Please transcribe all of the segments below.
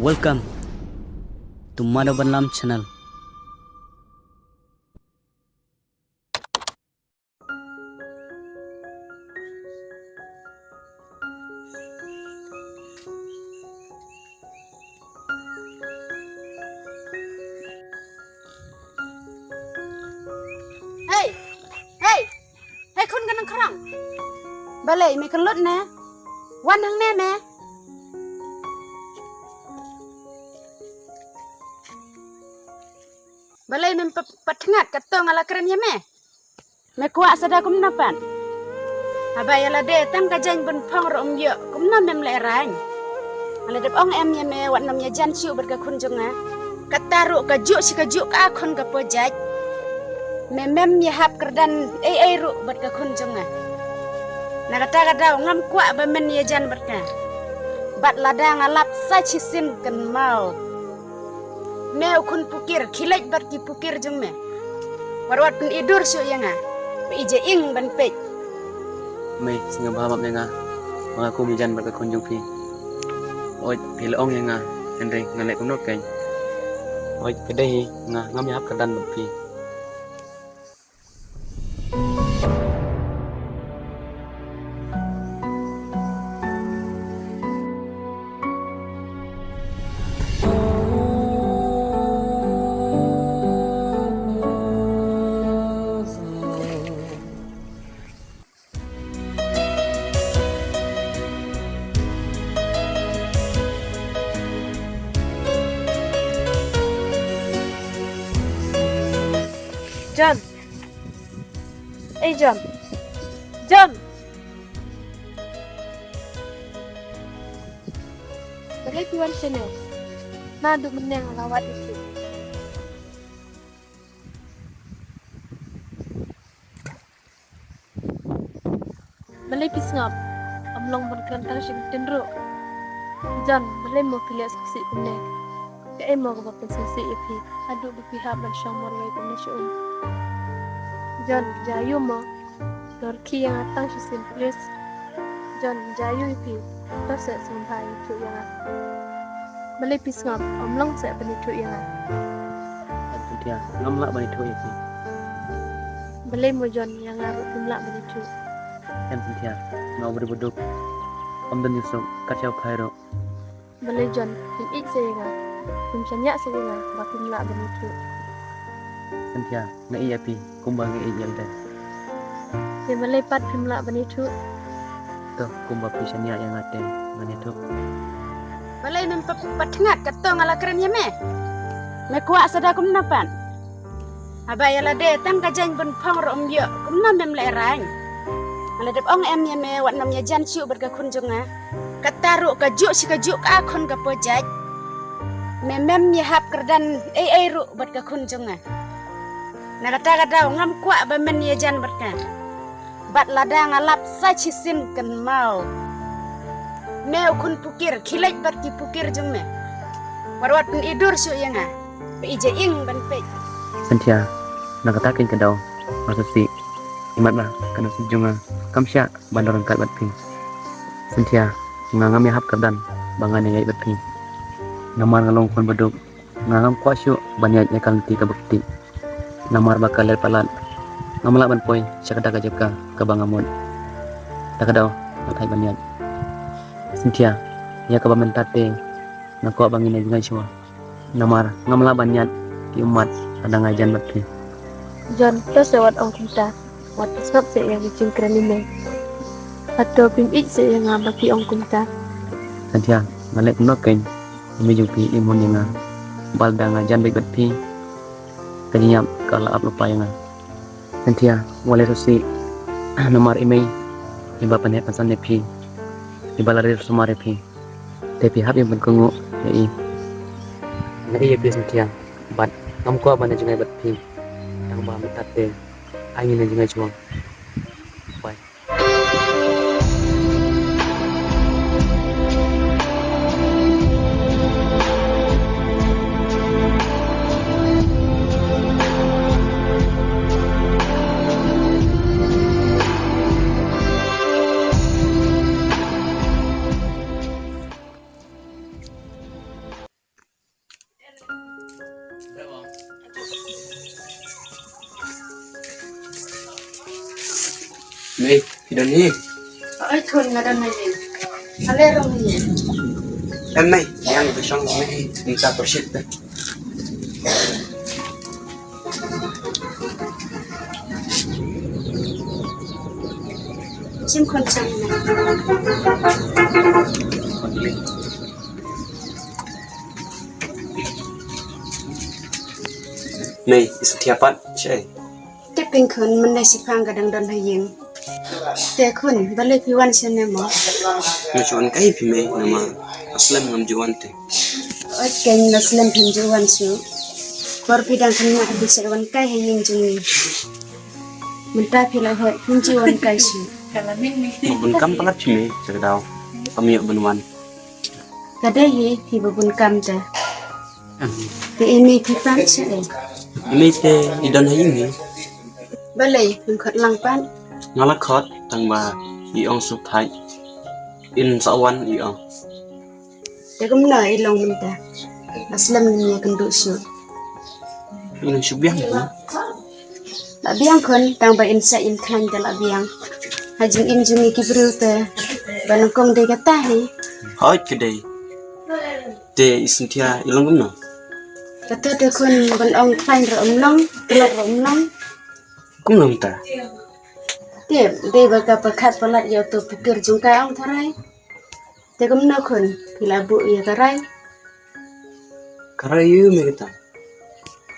Welcome to Madhavanlam channel. Hey, kun ganang kerang. Balai me kelut ne. Wan hang ne me. Balai me patngat katong ala keren ya me. Me kuak sada kum napan. Abai ala de tang kajang bun phong rom yo kum na mem le rang. Ala de ong em ya me wan nam ya jan chiu ber ka kun jonga. Kataru ka juk si ka juk ka kun ka pojaj. Memem yahap kerdan ru bat ka kunjunga. Na kata ngam kuak bamen ya jan berka. Bat ladang alap sa chisin kan mau. Meu kun pukir khilaj bat ki pukir jung me. Warwat pun idur syu yanga. Pe ije ing ban pe. May singa bahamap nga mga kumijan bat ka kunjung pi. Oi pilong nga Henry ngalek kunok kay. Oi kedai nga ngam yahap kerdan bat pi. John. John. John. Balai piwan sini. Nadu meneng lawat itu. Balai pisngap. Amlong berkerantang sing tendro. John, balai mau pilih saksi meneng. Kaya mau kebakan saksi ipi. Aduk berpihak dan syang morwai kumna John, jayu mo. Dorki yang atang si simplis. John, jayu ipi. Rasa sampai itu yang balai pisngap. Omlong saya penitu yang Dia ngamlak bani tu ipi. balai mo John yang ngarut pimlak penitu. Em dia ngau berbuduk. Om dan Yusuf kacau kairo. Balai John, pimik saya nga. Pimsanyak saya nga. Bak pimlak penitu. Dia ngai api kumbang ngai yalda. Dia balai pat pimlak penitu. Tuh kumbang pisanya yang ngate ngane tu. Balai mem patngat katong ala keren ya me. Me kuak sada kum napan. Abai ala de tam kajang bun phong rom yo kum na mem le rang. Ala de ong em ya me wat nam ya jan chiu ber ka kunjunga. Kataru ka juk si ka juk ka kon ka pojaj. Memem yahap kerdan ru bat ka kunjunga. Na kata ngam kuak bamen ya jan berka. Bat ladang alap sa chisin kan mau. Meu kun pukir khilaj bat ki pukir jung me. Warwat pun idur syu yanga. Pe ije ing ban pe. Santia nakatakin ke daw maksudsi imat mah kana sejunga kamsya bandaran kat bat pi. Santia ngangam yahap kerdan bangane yai bat pi. Namar ngalong kon beduk ngangam kuasyu banyat nyakal ti ka bekti. Namar bakal ler palat ngamla ban poy syakada ka jeka ka bangamon takadaw matai banyat Cynthia ya ka bamentate nako bangin ngai chua namar ngamla banyat ki umat ada ngajan bakti John to sewat ong kumta. Wat sab se yang cing krani me. Atau pim ik se yang ngabaki ong kumta. Cynthia ngalek nok kain mi jupi imon yang balda ngajan baik bakti kanyap kala up lupa yang Cynthia wale susi nomor email iba panet pesan nepi iba lari semua repi tapi hab yang berkengu yai ngai ya Cynthia bat ngam ko bana jengai bat pi tang ba metate angin jengai cuang Mei, hidan ni. Oi thun ngadan na yin. Ale rong ni. Em Mei, yang besong Mei, minta persit dah. Chim khon chang na. Mei, isu tiapat, cai. Te ping khun man dai sipang gadang don hai yin. Te khun balai piwan sene mo. Majuan kai pi Mei, nama aslam ngam juan te. Oi ken naslam pin juwan su. Kor pidang kan ma di sewan kai hai yin jung. Menta pila ho pin juwan kai su. Mabun kam palat pi Mei, cakadau. Pamiak benuan. Kadai hi hi babun kam te. Te ini pi pan se. Mei te hidan hai Mei. Balai pin khot lang pan. Ngalak khot tang ba iong sup thai. In sawan iong. Te kum na ilong menta. Aslam ni kan du su. In subyang ni. La biang khun tang ba insa in khan te la biang. Hajing in jungi ki bru te. Banang kong de kata hi. Hoi kedai. Te isintia ilang gumno. Kata te khun ban ong khan ro long, telok ro long. Kum nom ta. Te de ba ka pakhat palat yo tu pukir jung kai ong tharai. Te kum na khun pila bu ya karai. Karayu Mei kata.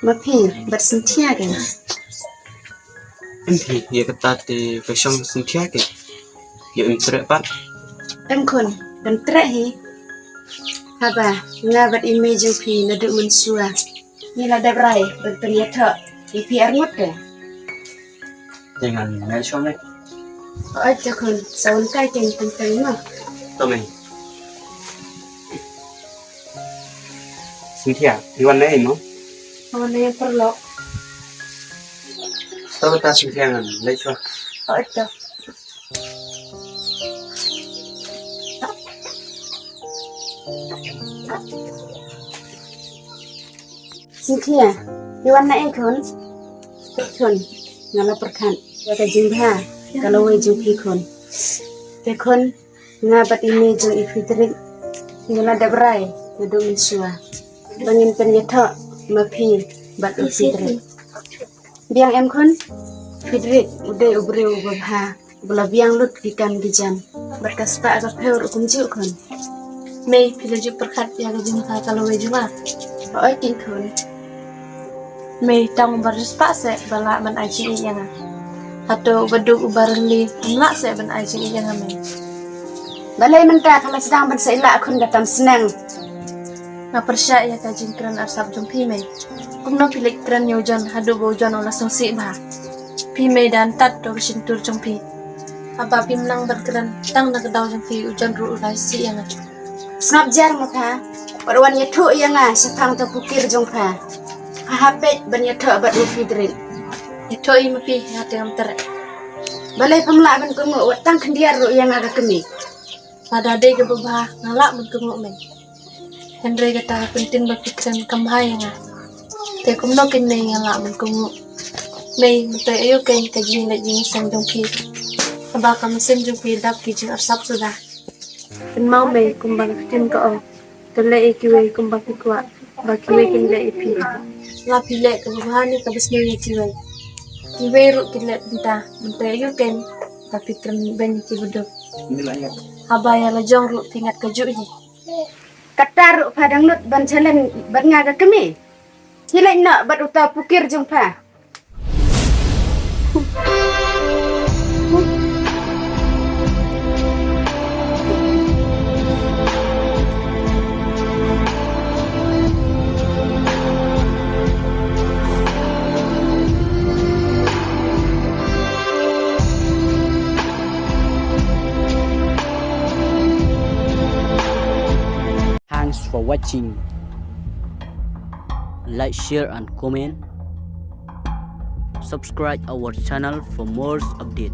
Ma phi bat sinthia ke. Em phi ye kata te besong sintia ke. Ye em trepat. Em khun ban tre hi. Haba nga bat image jung phi na du mun sua. Ni la dab rai ban pen ya tha. Di phi ar ngot de. Jangan ngai som Mei. Oi te khun saun kai ken pen pen ma. To Mei. Sintia, iwan nei no. Awan yang perlo. To ta Sintia ngan lai cho. Oi te. Sinthia, iwan na e khun. Khun ngala perkhan. Ya ka jing ha. Kalau we jing phi khun. Te khun nga bat image jung ifitrik. Ngala dabrai nadu min sua. Bangin pen ya tha ma phi bat ifitrik. Biang em khun. Fitrik ude ubre ubha. Bula biang lut ikan gijam. Berkaspa agak pheur kumju khun. Mei pilaju perkat ya ga jing kalau we juma. Oi kin khun. Mei tang barispa se bala ban aji yang atau beduk ubarli amla se ban aji yang Mei. Balai menta kalau sedang ban saila khun datam senang. Na persya ya ka jing kran arsap jumpi Mei. Kumno pilik kran yojan hadu bojan ola songsi ba. Pi Mei dan tat do sintur jumpi. Apa pi menang berkeran tang na kedau jumpi ujan ru ulai si yang. Snap jar mata. Perwan ya thu yang sepang tu pukir jong pha. Hapet ban ya tho bat fitrik. Itu i mapi hati am ter. Balai pemla ban kungu watang kendiar ru yang agak kemi. Pada de ke bebah ngalak mun kenguk Mei. Henry kata penting berpikiran kamhai nga. Te kumno ken Mei ngalak mun kenguk. Mei mutai ayo ken kajing na jing sang jongpi. Aba ka mesin jongpi dap ki jing arsap sudah. Pen mau Mei kumbang tin ka o. Tele ikiwe kumbang pikwa. Bakiwe ken le ipi. La pile ke bebah ni ka besne ikiwe. Kiwe ru kile pinta mutai ayo ken tapi keren ben ki beduk. Nilai. Abaya la jong ru tingat kaju hi. Kata ru padang lut ban chalen ban ngaga kemi. Hilai nak bat uta pukir jong pha. Thanks for watching. Like, share and comment. Subscribe our channel for more updates.